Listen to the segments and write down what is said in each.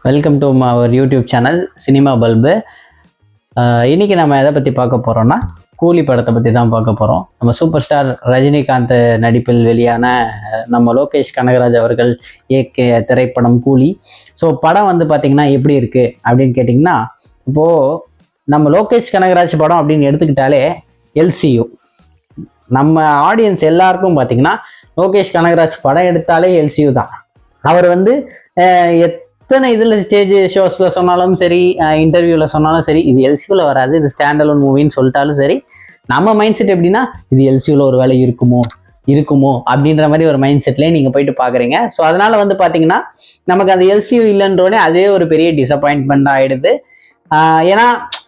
Welcome to our YouTube channel cinema bulb. இன்றைக்கி நம்ம எதை பற்றி பார்க்க போகிறோம்னா கூலி படத்தை பற்றி தான் பார்க்க போகிறோம். நம்ம சூப்பர் ஸ்டார் ரஜினிகாந்த் நடிப்பில் வெளியான நம்ம லோகேஷ் கனகராஜ் அவர்கள் இயக்கிய திரைப்படம் கூலி. ஸோ படம் வந்து பார்த்திங்கன்னா எப்படி இருக்குது அப்படின்னு கேட்டிங்கன்னா, இப்போது நம்ம லோகேஷ் கனகராஜ் படம் அப்படின்னு எடுத்துக்கிட்டாலே எல்சியூ. நம்ம ஆடியன்ஸ் எல்லாருக்கும் பார்த்திங்கன்னா லோகேஷ் கனகராஜ் படம் எடுத்தாலே எல்சியூ தான். அவர் வந்து எத்தனை இதில் ஸ்டேஜ் ஷோஸில் சொன்னாலும் சரி, இன்டர்வியூவில் சொன்னாலும் சரி, இது எல்சியூவில் வராது, இது ஸ்டாண்டலோன் மூவின்னு சொல்லிட்டாலும் சரி, நம்ம மைண்ட் செட் எப்படின்னா இது எல்சியூவில் ஒரு வேலை இருக்குமோ அப்படின்ற மாதிரி ஒரு மைண்ட் செட்லேயே நீங்கள் போயிட்டு பார்க்குறீங்க. ஸோ அதனால் வந்து பார்த்தீங்கன்னா நமக்கு அந்த எல்சியூ இல்லைன்றோடனே அதுவே ஒரு பெரிய டிசப்பாயின்ட்மெண்ட் ஆகிடுது. ஏன்னா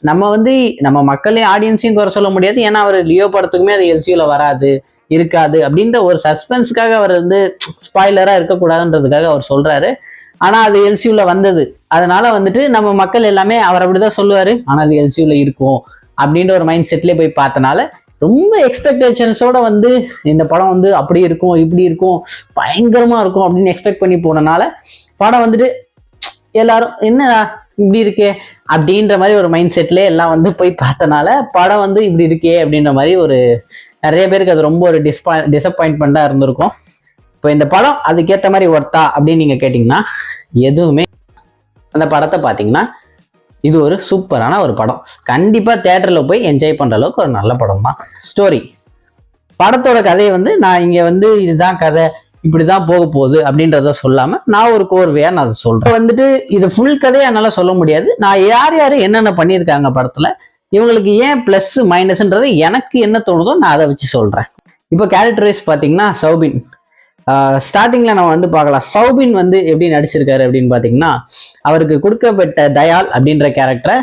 நம்ம மக்களையும் ஆடியன்ஸையும் குறை சொல்ல முடியாது. ஏன்னா அவர் லியோ படத்துக்குமே அது எல்சியூவில் இருக்காது அப்படின்ற ஒரு சஸ்பென்ஸுக்காக அவர் வந்து ஸ்பாய்லராக இருக்கக்கூடாதுன்றதுக்காக அவர் சொல்கிறாரு. ஆனால் அது எல்சியூவில் வந்தது. அதனால வந்துட்டு நம்ம மக்கள் எல்லாமே அவர் அப்படிதான் சொல்லுவார், ஆனால் அது எல்சியூவில் இருக்கும் அப்படின்ற ஒரு மைண்ட் செட்லேயே போய் பார்த்தனால ரொம்ப எக்ஸ்பெக்டேஷன்ஸோட வந்து இந்த படம் வந்து அப்படி இருக்கும், இப்படி இருக்கும், பயங்கரமாக இருக்கும் அப்படின்னு எக்ஸ்பெக்ட் பண்ணி போனனால படம் வந்துட்டு எல்லாரும் என்னடா இப்படி இருக்கே அப்படின்ற மாதிரி ஒரு மைண்ட் செட்லேயே எல்லாம் வந்து போய் பார்த்தனால படம் வந்து இப்படி இருக்கே அப்படின்ற மாதிரி ஒரு நிறைய பேருக்கு அது ரொம்ப ஒரு டிசப்பாயின்ட்மெண்ட்டாக இருந்திருக்கும். இப்போ இந்த படம் அதுக்கேற்ற மாதிரி ஒர்த்தா அப்படின்னு நீங்கள் கேட்டிங்கன்னா எதுவுமே. அந்த படத்தை பார்த்தீங்கன்னா இது ஒரு சூப்பரான ஒரு படம். கண்டிப்பாக தேட்டரில் போய் என்ஜாய் பண்ணுற அளவுக்கு ஒரு நல்ல படம் தான். ஸ்டோரி படத்தோட கதையை வந்து நான் இங்கே வந்து இதுதான் கதை, இப்படி தான் போக போகுது அப்படின்றத சொல்லாமல் நான் ஒரு கோர்வையாக நான் அதை சொல்கிறேன். வந்துட்டு இது ஃபுல் கதையை என்னால் சொல்ல முடியாது. நான் யார் என்னென்ன பண்ணியிருக்காங்க படத்தில், இவங்களுக்கு ஏன் ப்ளஸ் மைனஸ்ன்றது எனக்கு என்ன தோணுதோ நான் அதை வச்சு சொல்கிறேன். இப்போ கேரக்டர் வைஸ் பார்த்தீங்கன்னா சௌபின் ஸ்டார்டிங்கில் நம்ம வந்து பார்க்கலாம். சௌபின் வந்து எப்படி நடிச்சிருக்காரு அப்படின்னு பார்த்தீங்கன்னா, அவருக்கு கொடுக்கப்பட்ட தயால் அப்படின்ற கேரக்டரை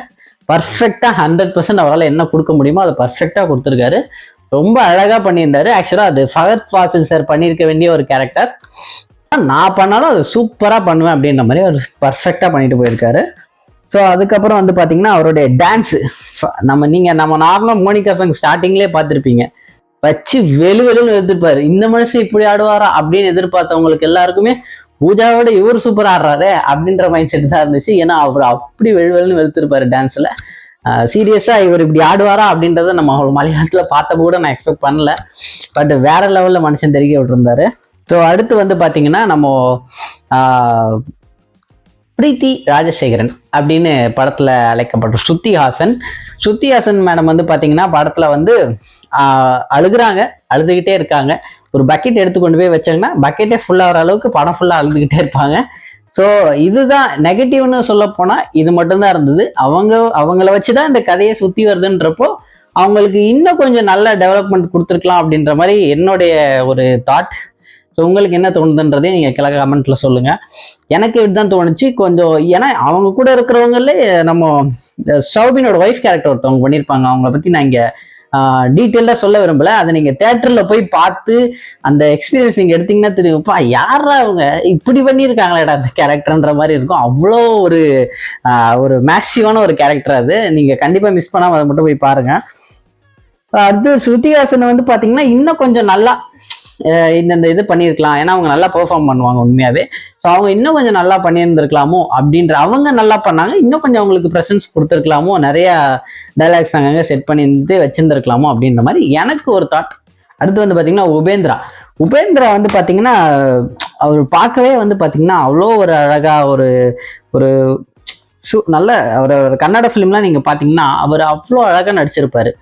பர்ஃபெக்டாக 100% அவரால் என்ன கொடுக்க முடியுமோ அதை பர்ஃபெக்டாக கொடுத்துருக்காரு. ரொம்ப அழகாக பண்ணியிருந்தாரு. ஆக்சுவலாக அது ஃபஹத் ஃபாசில் சார் பண்ணியிருக்க வேண்டிய ஒரு கேரக்டர். நான் பண்ணாலும் அது சூப்பராக பண்ணுவேன் அப்படின்ற மாதிரி அவர் பர்ஃபெக்டாக பண்ணிட்டு போயிருக்காரு. ஸோ அதுக்கப்புறம் வந்து பார்த்தீங்கன்னா அவருடைய டான்ஸு நம்ம நார்மலாக மோனிகா சாங் ஸ்டார்டிங்லேயே பார்த்துருப்பீங்க, வச்சு வெளுன்னு எதிர்ப்பாரு. இந்த மனுஷன் இப்படி ஆடுவாரா அப்படின்னு எதிர்பார்த்தவங்களுக்கு எல்லாருக்குமே பூஜாவோட இவர் சூப்பர் ஆடுறாரு அப்படின்ற மைண்ட் செட் தான் இருந்துச்சு. ஏன்னா அவர் அப்படி வெளுன்னு வெளுத்திருப்பாரு டான்ஸ்ல. சீரியஸா இவர் இப்படி ஆடுவாரா அப்படின்றத நம்ம மலையாளத்துல பார்த்தப்ப கூட நான் எக்ஸ்பெக்ட் பண்ணல. பட் வேற லெவல்ல மனுஷன் தெரிவிக்க விட்டுருந்தாரு. ஸோ அடுத்து வந்து பாத்தீங்கன்னா நம்ம பிரீத்தி ராஜசேகரன் அப்படின்னு படத்துல அழைக்கப்பட்ட ஸ்ருதி ஹாசன் மேடம் வந்து பாத்தீங்கன்னா படத்துல வந்து அழுதுகிட்டே இருக்காங்க. ஒரு பக்கெட் எடுத்து கொண்டு போய் வச்சாங்கன்னா பக்கெட்டே ஃபுல்லாகிற அளவுக்கு படம் ஃபுல்லாக அழுதுகிட்டே இருப்பாங்க. ஸோ இதுதான் நெகட்டிவ்னு சொல்ல போனால் இது மட்டும்தான் இருந்தது. அவங்கள வச்சுதான் இந்த கதையை சுற்றி வருதுன்றப்போ அவங்களுக்கு இன்னும் கொஞ்சம் நல்ல டெவலப்மெண்ட் கொடுத்துருக்கலாம் அப்படின்ற மாதிரி என்னுடைய ஒரு தாட். ஸோ உங்களுக்கு என்ன தோணுதுன்றதே நீங்கள் கிழக்க கமெண்ட்ல சொல்லுங்க. எனக்கு இப்படிதான் தோணுச்சு கொஞ்சம். ஏன்னா அவங்க கூட இருக்கிறவங்களே நம்ம சௌபினோட ஒய்ஃப் கேரக்டர் ஒருத்தவங்க பண்ணியிருப்பாங்க. அவங்கள பற்றி நான் இங்கே டீட்டெயிலாக சொல்ல விரும்பல. அதை நீங்கள் தேட்டரில் போய் பார்த்து அந்த எக்ஸ்பீரியன்ஸ் நீங்கள் எடுத்தீங்கன்னா தெரியும்ப்பா, யாரா அவங்க இப்படி பண்ணியிருக்காங்களேடா அந்த கேரக்டர்ன்ற மாதிரி இருக்கும். அவ்வளோ ஒரு மேக்ஸிவான ஒரு கேரக்டர் அது. நீங்கள் கண்டிப்பாக மிஸ் பண்ணாமல் அதை மட்டும் போய் பாருங்க. அடுத்து ஸ்ருதி ஹாசன் வந்து பார்த்தீங்கன்னா இன்னும் கொஞ்சம் நல்லா இந்த இது பண்ணியிருக்கலாம். ஏன்னா அவங்க நல்லா பெர்ஃபார்ம் பண்ணுவாங்க உண்மையாவே. ஸோ அவங்க இன்னும் கொஞ்சம் நல்லா பண்ணியிருந்திருக்கலாமோ அப்படின்ற, அவங்க நல்லா பண்ணாங்க, இன்னும் கொஞ்சம் அவங்களுக்கு ப்ரெசன்ஸ் கொடுத்துருக்கலாமோ, நிறைய டைலாக்ஸ் அங்கங்கே செட் பண்ணிட்டு வச்சிருந்துருக்கலாமோ அப்படின்ற மாதிரி எனக்கு ஒரு தாட். அடுத்து வந்து பார்த்தீங்கன்னா உபேந்திரா வந்து பார்த்தீங்கன்னா அவர் பார்க்கவே வந்து பார்த்தீங்கன்னா அவ்வளோ ஒரு அழகா ஒரு நல்ல ஒரு கன்னட ஃபிலிம்லாம் நீங்கள் பார்த்தீங்கன்னா அவர் அவ்வளோ அழகாக நடிச்சிருப்பாரு.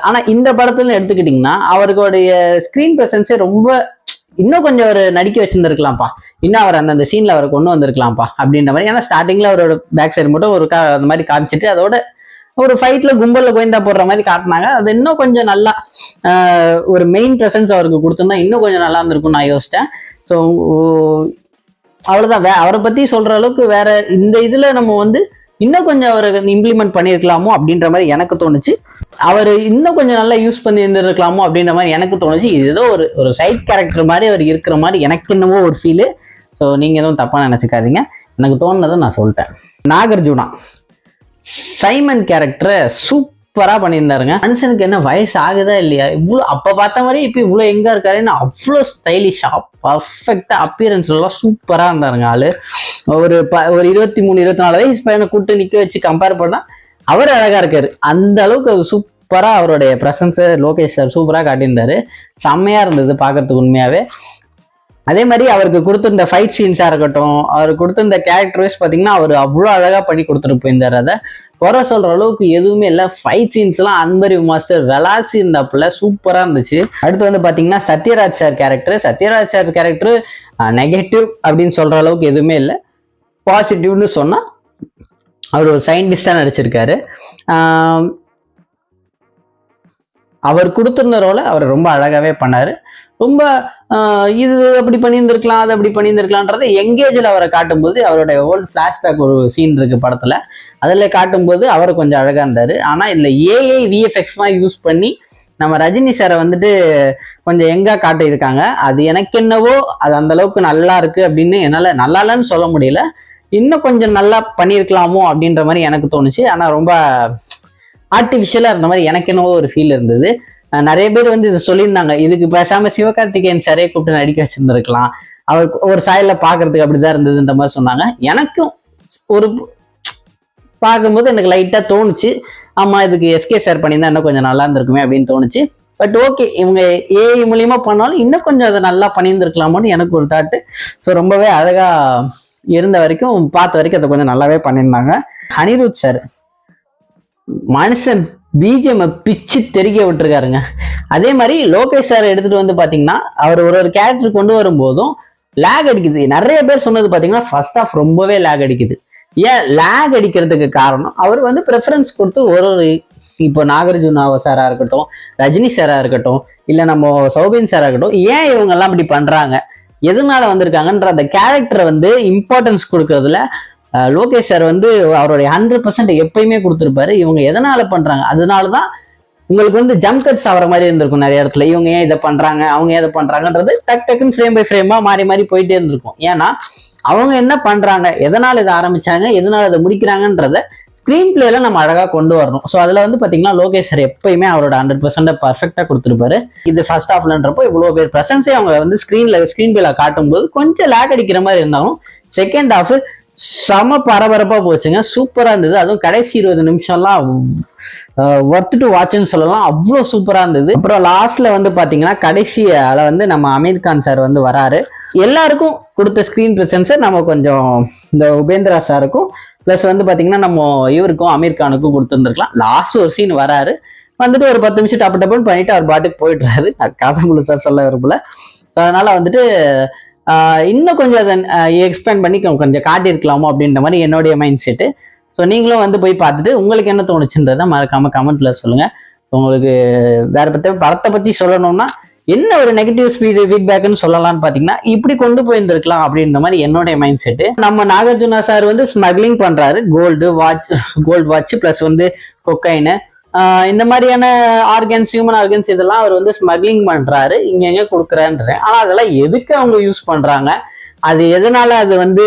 ஆனால் இந்த படத்துல எடுத்துக்கிட்டிங்கன்னா அவருடைய ஸ்க்ரீன் ப்ரெசன்ஸே ரொம்ப இன்னும் கொஞ்சம் அவர் நடிக்க வச்சிருந்துருக்கலாம்ப்பா, இன்னும் அவர் அந்த சீன்ல அவரை கொண்டு வந்திருக்கலாம்ப்பா அப்படின்ற மாதிரி. ஏன்னா ஸ்டார்டிங்ல அவரோட பேக் சைடு மட்டும் அந்த மாதிரி காமிச்சிட்டு அதோட ஒரு ஃபைட்ல கும்பல்ல கோயந்தா போடுற மாதிரி காட்டினாங்க. அது இன்னும் கொஞ்சம் நல்லா ஒரு மெயின் ப்ரெசன்ஸ் அவருக்கு கொடுத்துருந்தா இன்னும் கொஞ்சம் நல்லா இருந்திருக்கும்னு நான் யோசிச்சேன். ஸோ அவ்வளோதான். அவரை பத்தி சொல்ற அளவுக்கு வேற இந்த இதுல நம்ம வந்து இன்னும் கொஞ்சம் அவரை இம்ப்ளிமெண்ட் பண்ணியிருக்கலாமோ அப்படின்ற மாதிரி எனக்கு தோணுச்சு. அவர் இன்னும் கொஞ்சம் நல்லா யூஸ் பண்ணி இருந்திருக்கலாமோ அப்படின்ற மாதிரி எனக்கு தோணுச்சு. இது ஏதோ ஒரு சைட் கேரக்டர் மாதிரி அவர் இருக்கிற மாதிரி எனக்கு என்னவோ ஒரு ஃபீலு. ஸோ நீங்கள் எதுவும் தப்பாக நினச்சிக்காதீங்க, எனக்கு தோணுனதை நான் சொல்லிட்டேன். நாகார்ஜுனா சைமன் கேரக்டரை சூப்பராக பண்ணியிருந்தாருங்க. மனுஷனுக்கு என்ன வயசு ஆகுதா இல்லையா, இவ்வளோ அப்போ பார்த்த மாதிரி இப்போ இவ்வளோ எங்கே இருக்காருன்னு அவ்வளோ ஸ்டைலிஷாக பர்ஃபெக்டாக அப்பியரன்ஸ்லாம் சூப்பராக இருந்தாருங்க. ஆளு ஒரு 23-24 வயசு பையனை கூப்பிட்டு நிற்க வச்சு கம்பேர் பண்ணால் அவர் அழகாக இருக்காரு. அந்த அளவுக்கு அது சூப்பராக அவருடைய ப்ரெசன்ஸை லோகேஷ் சார் சூப்பராக காட்டியிருந்தாரு. செம்மையாக இருந்தது பார்க்கறதுக்கு உண்மையாகவே. அதே மாதிரி அவருக்கு கொடுத்திருந்த ஃபைட் சீன்ஸாக இருக்கட்டும், அவருக்கு கொடுத்திருந்த கேரக்டர் வைஸ் பார்த்தீங்கன்னா அவர் அவ்வளோ அழகாக பண்ணி கொடுத்துட்டு போயிருந்தார். அதை குறை சொல்கிற அளவுக்கு எதுவுமே இல்லை. ஃபைட் சீன்ஸ்லாம் அன்பரி மாஸ்டர் விளாசி இருந்தாப்புல சூப்பராக இருந்துச்சு. அடுத்து வந்து பார்த்தீங்கன்னா சத்யராஜ் சார் கேரக்டர் நெகட்டிவ் அப்படின்னு சொல்கிற அளவுக்கு எதுவுமே இல்லை. பாசிட்டிவ்னு சொன்னால் அவர் ஒரு சயின்டிஸ்டாக நடிச்சிருக்காரு. அவர் கொடுத்திருந்த ரோலை அவர் ரொம்ப அழகாகவே பண்ணார். ரொம்ப இது அப்படி பண்ணியிருந்திருக்கலாம், அது அப்படி பண்ணியிருந்திருக்கலான்றதை எங்கேஜில் அவரை காட்டும்போது, அவருடைய ஓல்டு ஃப்ளாஷ்பேக் ஒரு சீன் இருக்கு படத்தில், அதில் காட்டும்போது அவர் கொஞ்சம் அழகாக இருந்தார். ஆனால் இதில் ஏஐ விஎஃப்எக்ஸ்லாம் யூஸ் பண்ணி நம்ம ரஜினி சாரை வந்துட்டு கொஞ்சம் எங்காக காட்டியிருக்காங்க. அது எனக்கு என்னவோ அது அந்த அளவுக்கு நல்லா இருக்கு அப்படின்னு என்னால் நல்லா இல்லைன்னு சொல்ல முடியல. இன்னும் கொஞ்சம் நல்லா பண்ணியிருக்கலாமோ அப்படின்ற மாதிரி எனக்கு தோணுச்சு. ஆனால் ரொம்ப ஆர்டிஃபிஷியலாக இருந்த மாதிரி எனக்கு என்னவோ ஒரு ஃபீல் இருந்தது. நிறைய பேர் வந்து இது சொல்லியிருந்தாங்க, இதுக்கு பேசாம சிவகார்த்திகேயன் சாரே கூப்பிட்டு நடிக்க வச்சிருந்துருக்கலாம், அவர் ஒரு சாயல்ல பாக்குறதுக்கு அப்படிதான் இருந்ததுன்ற மாதிரி சொன்னாங்க. எனக்கும் ஒரு பார்க்கும்போது எனக்கு லைட்டா தோணுச்சு, ஆமா இதுக்கு எஸ்கே சார் பண்ணியிருந்தா இன்னும் கொஞ்சம் நல்லா இருந்திருக்குமே அப்படின்னு தோணுச்சு. பட் ஓகே, இவங்க ஏஐ மூலியமா பண்ணாலும் இன்னும் கொஞ்சம் அதை நல்லா பண்ணியிருந்திருக்கலாமோன்னு எனக்கு ஒரு தாட்டு. ஸோ ரொம்பவே அழகா இருந்த வரைக்கும் பார்த்த வரைக்கும் அதை கொஞ்சம் நல்லாவே பண்ணியிருந்தாங்க. அனிருத் சார் மனுஷன் பிஜிஎம் பிச்சு தெறிக்க விட்டுருக்காருங்க. அதே மாதிரி லோகேஷ் சார் எடுத்துட்டு வந்து பாத்தீங்கன்னா அவர் ஒரு கேரக்டர் கொண்டு வரும்போதும் லேக் அடிக்குது. நிறைய பேர் சொன்னது பாத்தீங்கன்னா ஃபர்ஸ்ட் ஆஃப் ரொம்பவே லேக் அடிக்குது. ஏன் லேக் அடிக்கிறதுக்கு காரணம், அவர் வந்து ப்ரிஃபரன்ஸ் கொடுத்து ஒரு இப்போ நாகார்ஜுனா சாரா இருக்கட்டும், ரஜினி சாரா இருக்கட்டும், இல்ல நம்ம சௌபின் சாரா இருக்கட்டும், ஏன் இவங்க எல்லாம் இப்படி பண்றாங்க, எதனால வந்திருக்காங்கன்ற அந்த கேரக்டரை வந்து இம்பார்ட்டன்ஸ் கொடுக்கறதுல லோகேஷ் சார் வந்து அவருடைய 100% எப்பயுமே கொடுத்துருப்பாரு. இவங்க எதனால பண்றாங்க, அதனாலதான் உங்களுக்கு வந்து ஜம்ப் கட்ஸ் ஆகிற மாதிரி இருந்திருக்கும் நிறைய இடத்துல. இவங்க ஏன் இதை பண்றாங்க, அவங்க ஏன் இதை பண்றாங்கன்றது டக்குன்னு ஃப்ரேம் பை ஃப்ரேமா மாறி மாறி போயிட்டே இருந்திருக்கும். ஏன்னா அவங்க என்ன பண்றாங்க, எதனால இதை ஆரம்பிச்சாங்க, எதனால இதை முடிக்கிறாங்கன்றத ஸ்கிரீன் பிளேல நம்ம அழகா கொண்டு வரணும். ஸோ அதுல வந்து பாத்தீங்கன்னா லோகேஷ் சார் எப்பயுமே அவரோட 100% பர்ஃபெக்டா கொடுத்துருப்பாரு. இது ஃபர்ஸ்ட் ஹாஃப்லன்றப்போ இவ்வளவு பேர் பிரசன்ஸே அவங்க வந்து ஸ்கிரீன் பிளேல காட்டும் போது கொஞ்சம் லேக் அடிக்கிற மாதிரி இருந்தாலும் செகண்ட் ஹாஃப் செம பரபரப்பா போச்சுங்க. சூப்பரா இருந்தது. அதுவும் கடைசி 20 நிமிஷம்லாம் ஒர்த் டு வாட்ச்னு சொல்லலாம், அவ்வளோ சூப்பரா இருந்தது. அப்புறம் லாஸ்ட்ல வந்து பாத்தீங்கன்னா கடைசியால வந்து நம்ம அமீர் கான் சார் வந்து வராரு. எல்லாருக்கும் கொடுத்த ஸ்கிரீன் பிரசன்ஸை நம்ம கொஞ்சம் இந்த உபேந்திரா சாருக்கும் பிளஸ் வந்து பாத்தீங்கன்னா நம்ம இவருக்கும் அமீர் கானுக்கும் கொடுத்துருந்துருக்கலாம். லாஸ்ட் ஒரு சீன் வராரு, வந்துட்டு ஒரு 10 நிமிஷம் டப்புன்னு பண்ணிட்டு அவர் பாட்டுக்கு போயிட்டுறாரு. கதை முழுசா சொல்ல விரும்பல. ஸோ அதனால வந்துட்டு இன்னும் கொஞ்சம் அதை எக்ஸ்பேண்ட் பண்ணி கொஞ்சம் காட்டியிருக்கலாமோ அப்படின்ற மாதிரி என்னுடைய மைண்ட் செட்டு. ஸோ நீங்களும் வந்து போய் பார்த்துட்டு உங்களுக்கு என்ன தோணுச்சுன்றதை மறக்காம கமெண்ட்ல சொல்லுங்க. உங்களுக்கு வேற படத்தை பத்தி சொல்லணும்னா என்ன ஒரு நெகட்டிவ் ஃபீட்பேக்னு சொல்லலாம்னு பாத்தீங்கன்னா இப்படி கொண்டு போயிருந்திருக்கலாம் அப்படின்ற மாதிரி என்னுடைய மைண்ட் செட்டு. நம்ம நாகார்ஜுனா சார் வந்து ஸ்மக்லிங் பண்றாரு, கோல்டு வாட்ச் பிளஸ் வந்து கொக்கைனு இந்த மாதிரியான ஆர்கன்ஸ், ஹியூமன் ஆர்கன்ஸ் இதெல்லாம் அவர் வந்து ஸ்மக்லிங் பண்றாரு, இங்க எங்க கொடுக்குறான்ற. ஆனா அதெல்லாம் எதுக்கு அவங்க யூஸ் பண்றாங்க, அது எதனால அது வந்து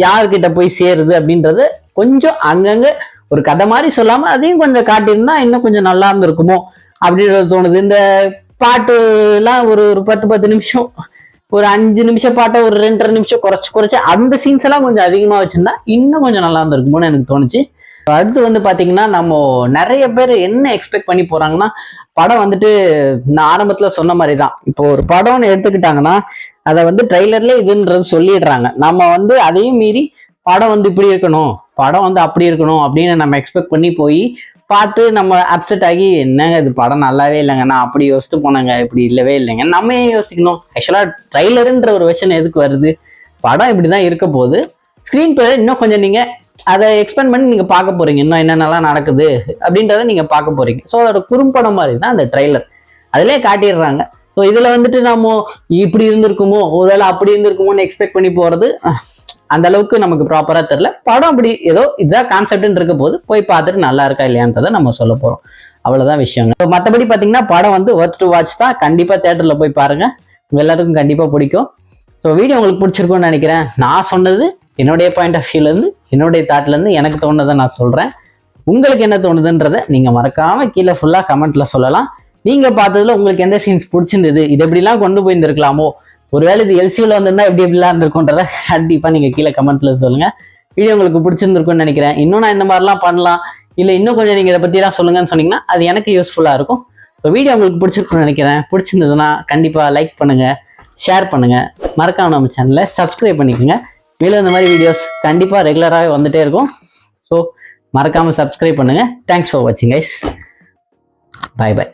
யார்கிட்ட போய் சேருது அப்படின்றது கொஞ்சம் அங்கங்க ஒரு கதை மாதிரி சொல்லாம அதையும் கொஞ்சம் காட்டியிருந்தா இன்னும் கொஞ்சம் நல்லா இருந்திருக்குமோ அப்படின்றது தோணுது. இந்த பாட்டு எல்லாம் ஒரு 10 நிமிஷம், ஒரு 5 நிமிஷம் பாட்டை ஒரு 2.5 நிமிஷம் குறைச்சு அந்த சீன்ஸ் எல்லாம் கொஞ்சம் அதிகமா வச்சிருந்தா இன்னும் கொஞ்சம் நல்லா இருந்திருக்குமோன்னு எனக்கு தோணுச்சு. அடுத்து வந்து பாத்தீங்கன்னா நம்ம நிறைய பேர் என்ன எக்ஸ்பெக்ட் பண்ணி போறாங்கன்னா, படம் வந்துட்டு நான் ஆரம்பத்துல சொன்ன மாதிரிதான், இப்போ ஒரு படம்னு எடுத்துக்கிட்டாங்கன்னா அதை வந்து ட்ரெய்லர்ல இதுன்றது சொல்லிடுறாங்க. நம்ம வந்து அதையும் மீறி படம் வந்து இப்படி இருக்கணும், படம் வந்து அப்படி இருக்கணும் அப்படின்னு நம்ம எக்ஸ்பெக்ட் பண்ணி போய் பார்த்து நம்ம அப்செட் ஆகி, என்னங்க இது படம் நல்லாவே இல்லைங்க, நான் அப்படி யோசித்து போனேங்க, இப்படி இல்லவே இல்லைங்க. நம்ம ஏன் யோசிக்கணும்? ஆக்சுவலா ட்ரெய்லருன்ற ஒரு விஷயம் எதுக்கு வருது, படம் இப்படிதான் இருக்க போகுது, ஸ்கிரீன் பிளே இன்னும் கொஞ்சம் நீங்க அதை எக்ஸ்பெண்ட் பண்ணி நீங்க பார்க்க போறீங்க, இன்னும் என்னென்னலாம் நடக்குது அப்படின்றத நீங்க பார்க்க போறீங்க. ஸோ அதோட குறும்படம் மாதிரி தான் அந்த ட்ரெய்லர், அதிலே காட்டிடுறாங்க. ஸோ இதுல வந்துட்டு நம்ம இப்படி இருந்திருக்குமோ, ஒருவேளை அப்படி இருந்திருக்குமோன்னு எக்ஸ்பெக்ட் பண்ணி போறது அந்த அளவுக்கு நமக்கு ப்ராப்பரா தெரியல. படம் அப்படி ஏதோ இதுதான் கான்செப்ட்னு இருக்க போது போய் பார்த்துட்டு நல்லா இருக்கா இல்லையான்றதை நம்ம சொல்ல போறோம். அவ்வளவுதான் விஷயங்க. மற்றபடி பாத்தீங்கன்னா படம் வந்து ஒர்த் டு வாட்ச் தான். கண்டிப்பா தியேட்டர்ல போய் பாருங்க, உங்க எல்லாருக்கும் கண்டிப்பா பிடிக்கும். ஸோ வீடியோ உங்களுக்கு பிடிச்சிருக்கும்னு நினைக்கிறேன். நான் சொன்னது என்னுடைய பாயிண்ட் ஆஃப் வியூல இருந்து, என்னுடைய தாட்ல இருந்து எனக்கு தோணுதை நான் சொல்றேன். உங்களுக்கு என்ன தோணுதுன்றதை நீங்கள் மறக்காமல் கீழே ஃபுல்லாக கமெண்ட்டில் சொல்லலாம். நீங்கள் பார்த்ததுல உங்களுக்கு எந்த சீன்ஸ் பிடிச்சிருந்தது, இது எப்படிலாம் கொண்டு போயிருந்துருக்கலாமோ, ஒருவேளை இது எல்சியூவில் வந்திருந்தா எப்படிலாம் இருந்திருக்குன்றதை கண்டிப்பாக நீங்கள் கீழே கமெண்ட்டில் சொல்லுங்கள். வீடியோ உங்களுக்கு பிடிச்சிருந்துருக்குன்னு நினைக்கிறேன். இன்னும் நான் இந்த மாதிரிலாம் பண்ணலாம், இல்லை இன்னும் கொஞ்சம் நீங்கள் இதை பற்றிலாம் சொல்லுங்கன்னு சொன்னீங்கன்னா அது எனக்கு யூஸ்ஃபுல்லாக இருக்கும். ஸோ வீடியோ உங்களுக்கு பிடிச்சிருக்குன்னு நினைக்கிறேன். பிடிச்சிருந்ததுன்னா கண்டிப்பாக லைக் பண்ணுங்கள், ஷேர் பண்ணுங்கள், மறக்காம நம்ம சேனலை சப்ஸ்கிரைப் பண்ணிக்கோங்க. மேலும் இந்த மாதிரி வீடியோஸ் கண்டிப்பாக ரெகுலராகவே வந்துகிட்டே இருக்கும். ஸோ மறக்காமல் சப்ஸ்கிரைப் பண்ணுங்கள். தேங்க்ஸ் ஃபார் வாட்சிங் கைஸ். பாய் பாய்.